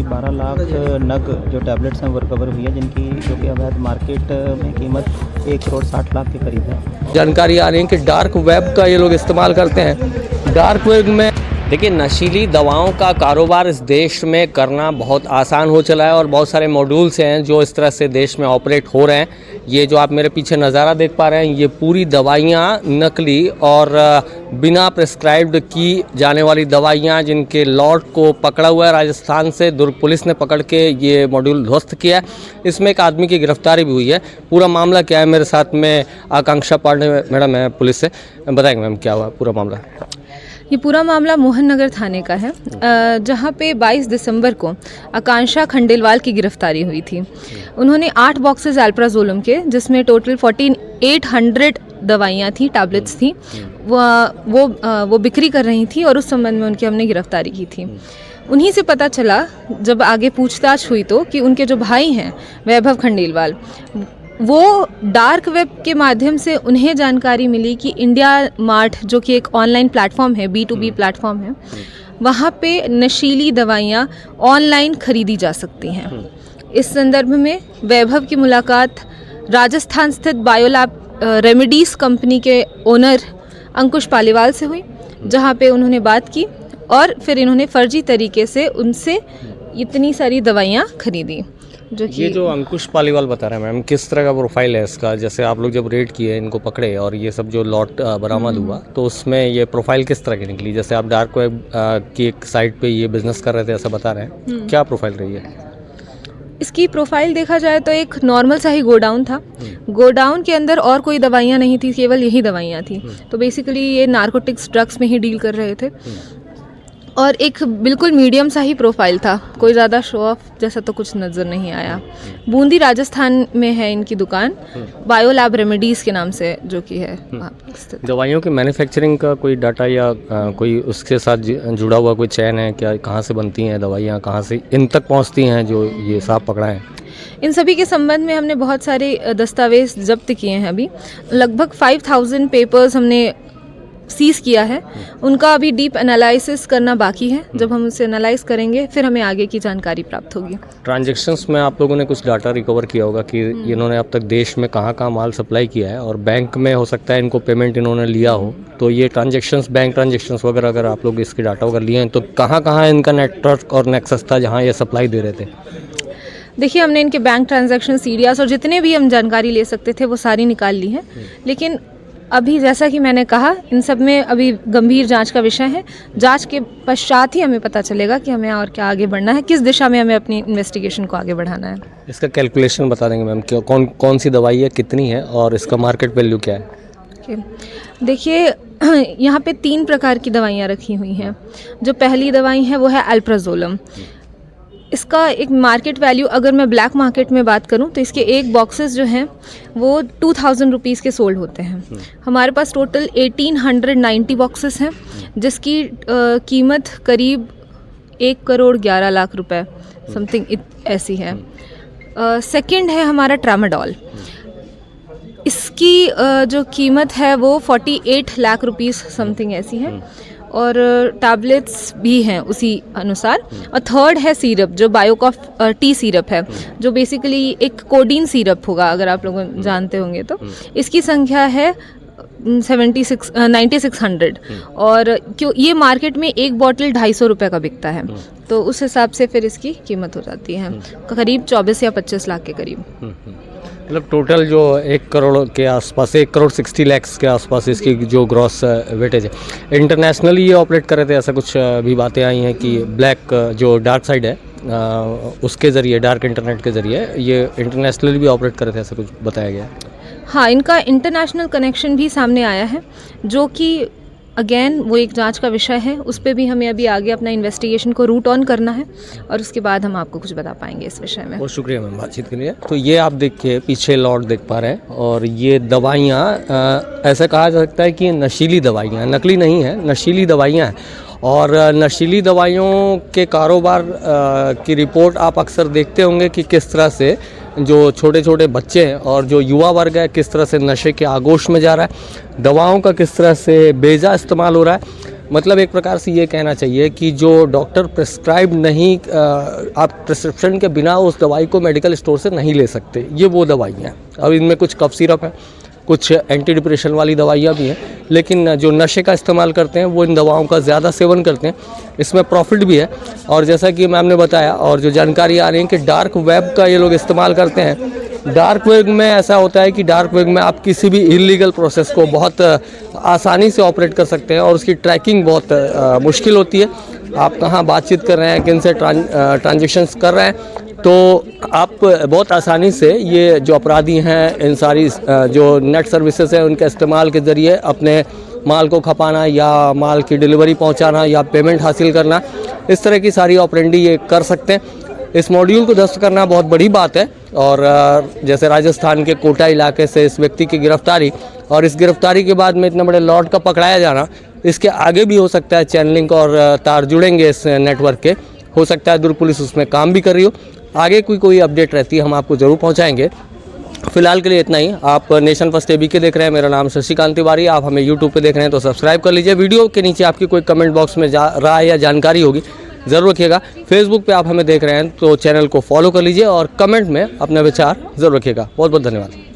करीब 12 लाख नग जो टैबलेट्स हैं वो रिकवर हुई है, जिनकी जो कि अवैध मार्केट में कीमत 1 करोड़ 60 लाख के करीब है। जानकारी आ रही है कि डार्क वेब का ये लोग इस्तेमाल करते हैं। डार्क वेब में देखिए, नशीली दवाओं का कारोबार इस देश में करना बहुत आसान हो चला है और बहुत सारे मॉड्यूल्स हैं जो इस तरह से देश में ऑपरेट हो रहे हैं। ये जो आप मेरे पीछे नज़ारा देख पा रहे हैं, ये पूरी दवाइयाँ नकली और बिना प्रिस्क्राइब्ड की जाने वाली दवाइयाँ, जिनके लॉट को पकड़ा हुआ है राजस्थान से दुर्ग पुलिस ने पकड़ के ये मॉड्यूल ध्वस्त किया है। इसमें एक आदमी की गिरफ्तारी भी हुई है। पूरा मामला क्या है, मेरे साथ में आकांक्षा पांडे मैडम है पुलिस से, बताएंगे मैम क्या हुआ पूरा मामला। ये पूरा मामला मोहन नगर थाने का है, जहाँ पे 22 दिसंबर को आकांक्षा खंडेलवाल की गिरफ्तारी हुई थी। उन्होंने 8 बॉक्सेस अल्प्राजोलम के, जिसमें टोटल 4800 दवाइयाँ थी, टैबलेट्स थी, वो बिक्री कर रही थी और उस संबंध में उनकी हमने गिरफ्तारी की थी। उन्हीं से पता चला जब आगे पूछताछ हुई तो कि उनके जो भाई हैं वैभव खंडेलवाल, वो डार्क वेब के माध्यम से उन्हें जानकारी मिली कि इंडिया मार्ट, जो कि एक ऑनलाइन प्लेटफॉर्म है, B2B प्लेटफॉर्म है, वहाँ पे नशीली दवाइयाँ ऑनलाइन खरीदी जा सकती हैं। इस संदर्भ में वैभव की मुलाकात राजस्थान स्थित बायोलैब रेमेडीज़ कंपनी के ओनर अंकुश पालीवाल से हुई, जहाँ पे उन्होंने बात की और फिर इन्होंने फर्जी तरीके से उनसे इतनी सारी दवाइयाँ खरीदी। ये जो अंकुश पालीवाल बता रहे हैं मैम, किस तरह का प्रोफाइल है इसका? जैसे आप लोग जब रेड किए, इनको पकड़े और ये सब जो लॉट बरामद हुआ, तो उसमें ये प्रोफाइल किस तरह की निकली? जैसे आप डार्क वेब की एक साइट पे ये बिजनेस कर रहे थे ऐसा बता रहे हैं, क्या प्रोफाइल रही है इसकी? प्रोफाइल देखा जाए तो एक नॉर्मल सा ही गोडाउन था। गोडाउन के अंदर और कोई दवाइयाँ नहीं थी, केवल यही दवाइयाँ थी। तो बेसिकली ये नारकोटिक्स ड्रग्स में ही डील कर रहे थे और एक बिल्कुल मीडियम सा ही प्रोफाइल था, कोई ज़्यादा शो ऑफ जैसा तो कुछ नज़र नहीं आया। बूंदी राजस्थान में है इनकी दुकान, बायोलैब रेमेडीज़ के नाम से, जो कि है वहाँ पे स्थित। दवाइयों की मैन्युफैक्चरिंग का कोई डाटा या कोई उसके साथ जुड़ा हुआ कोई चैन है क्या? कहाँ से बनती हैं दवाइयाँ, कहाँ से इन तक पहुँचती हैं जो ये साफ पकड़ा है? इन सभी के संबंध में हमने बहुत सारे दस्तावेज जब्त किए हैं। अभी लगभग 5000 पेपर्स हमने सीज किया है। उनका अभी डीप एनालिसिस करना बाकी है। जब हम उसे एनालाइज करेंगे फिर हमें आगे की जानकारी प्राप्त होगी। ट्रांजैक्शंस में आप लोगों ने कुछ डाटा रिकवर किया होगा कि इन्होंने अब तक देश में कहाँ कहाँ माल सप्लाई किया है और बैंक में हो सकता है इनको पेमेंट इन्होंने लिया हो, तो ये ट्रांजैक्शंस, बैंक ट्रांजैक्शंस वगैरह अगर आप लोग इसके डाटा वगैरह लिए हैं तो कहाँ कहाँ इनका नेटवर्क और नेक्सस था जहाँ ये सप्लाई दे रहे थे? देखिए, हमने इनके बैंक ट्रांजैक्शन, सीडीआर और जितने भी हम जानकारी ले सकते थे वो सारी निकाल ली है। लेकिन अभी जैसा कि मैंने कहा, इन सब में अभी गंभीर जांच का विषय है। जांच के पश्चात ही हमें पता चलेगा कि हमें और क्या आगे बढ़ना है, किस दिशा में हमें अपनी इन्वेस्टिगेशन को आगे बढ़ाना है। इसका कैलकुलेशन बता देंगे मैम, कौन सी दवाई है, कितनी है और इसका मार्केट वैल्यू क्या है? देखिए, यहाँ पे 3 प्रकार की दवाइयाँ रखी हुई हैं। जो पहली दवाई है वो है अल्प्राजोलम। इसका एक मार्केट वैल्यू, अगर मैं ब्लैक मार्केट में बात करूं तो इसके एक बॉक्सेस जो हैं वो 2000 रुपीज़ के सोल्ड होते हैं। हमारे पास टोटल 1890 बॉक्सेस हैं, जिसकी कीमत करीब 1 करोड़ 11 लाख रुपए समथिंग ऐसी है। सेकंड है हमारा ट्रामाडोल। इसकी जो कीमत है वो 48 लाख रुपीज़ समथिंग ऐसी है और टैबलेट्स भी हैं उसी अनुसार। और थर्ड है सिरप, जो बायोकॉफ टी सिरप है, जो बेसिकली एक कोडीन सिरप होगा, अगर आप लोग जानते होंगे तो। इसकी संख्या है 9600 और क्यों ये मार्केट में एक बॉटल 250 रुपये का बिकता है, तो उस हिसाब से फिर इसकी कीमत हो जाती है करीब 24 या 25 लाख के करीब। मतलब टोटल जो 1 करोड़ के आसपास, 1 करोड़ 60 लाख के आसपास इसकी जो ग्रॉस वेटेज है। इंटरनेशनली ये ऑपरेट कर रहे थे, ऐसा कुछ भी बातें आई हैं कि ब्लैक जो डार्क साइड है उसके ज़रिए, डार्क इंटरनेट के ज़रिए ये इंटरनेशनली भी ऑपरेट कर रहे थे, ऐसा कुछ बताया गया? हाँ, इनका इंटरनेशनल कनेक्शन भी सामने आया है, जो कि अगेन वो एक जांच का विषय है। उस पर भी हमें अभी आगे अपना इन्वेस्टिगेशन को रूट ऑन करना है और उसके बाद हम आपको कुछ बता पाएंगे इस विषय में। बहुत शुक्रिया मैम बातचीत के लिए। तो ये आप देखिए पीछे लॉट देख पा रहे हैं और ये दवाइयाँ, ऐसा कहा जा सकता है कि नशीली दवाइयाँ, नकली नहीं है, नशीली दवाइयाँ हैं। और नशीली दवाइयों के कारोबार की रिपोर्ट आप अक्सर देखते होंगे कि किस तरह से जो छोटे छोटे बच्चे हैं और जो युवा वर्ग है किस तरह से नशे के आगोश में जा रहा है, दवाओं का किस तरह से बेजा इस्तेमाल हो रहा है। मतलब एक प्रकार से ये कहना चाहिए कि जो डॉक्टर प्रिस्क्राइब नहीं, आप प्रिस्क्रिप्शन के बिना उस दवाई को मेडिकल स्टोर से नहीं ले सकते, ये वो दवाइयाँ हैं। अब इनमें कुछ कफ सिरप है, कुछ एंटी डिप्रेशन वाली दवाइयाँ भी हैं, लेकिन जो नशे का इस्तेमाल करते हैं वो इन दवाओं का ज़्यादा सेवन करते हैं। इसमें प्रॉफिट भी है, और जैसा कि मैम ने बताया और जो जानकारी आ रही है कि डार्क वेब का ये लोग इस्तेमाल करते हैं। डार्क वेब में ऐसा होता है कि डार्क वेब में आप किसी भी इलीगल प्रोसेस को बहुत आसानी से ऑपरेट कर सकते हैं और उसकी ट्रैकिंग बहुत मुश्किल होती है। आप कहाँ बातचीत कर रहे हैं, किन से ट्रांजेक्शंस कर रहे हैं, तो आप बहुत आसानी से ये जो अपराधी हैं इन सारी जो नेट सर्विसेज हैं उनके इस्तेमाल के ज़रिए अपने माल को खपाना या माल की डिलीवरी पहुंचाना या पेमेंट हासिल करना, इस तरह की सारी ऑपरेंडी ये कर सकते हैं। इस मॉड्यूल को ध्वस्त करना बहुत बड़ी बात है, और जैसे राजस्थान के कोटा इलाके से इस व्यक्ति की गिरफ्तारी, और इस गिरफ्तारी के बाद में इतने बड़े लॉट का पकड़ाया जाना, इसके आगे भी हो सकता है चैनलिंग और तार जुड़ेंगे इस नेटवर्क के, हो सकता है दुर्ग पुलिस उसमें काम भी कर रही हो। आगे कोई अपडेट रहती है हम आपको ज़रूर पहुंचाएंगे। फिलहाल के लिए इतना ही। आप नेशन फर्स्ट एबी के देख रहे हैं, मेरा नाम शशिकांत तिवारी। आप हमें यूट्यूब पे देख रहे हैं तो सब्सक्राइब कर लीजिए। वीडियो के नीचे आपकी कोई कमेंट बॉक्स में राय या जानकारी होगी ज़रूर रखिएगा। फेसबुक पे आप हमें देख रहे हैं तो चैनल को फॉलो कर लीजिए और कमेंट में अपने विचार ज़रूर रखिएगा। बहुत बहुत धन्यवाद।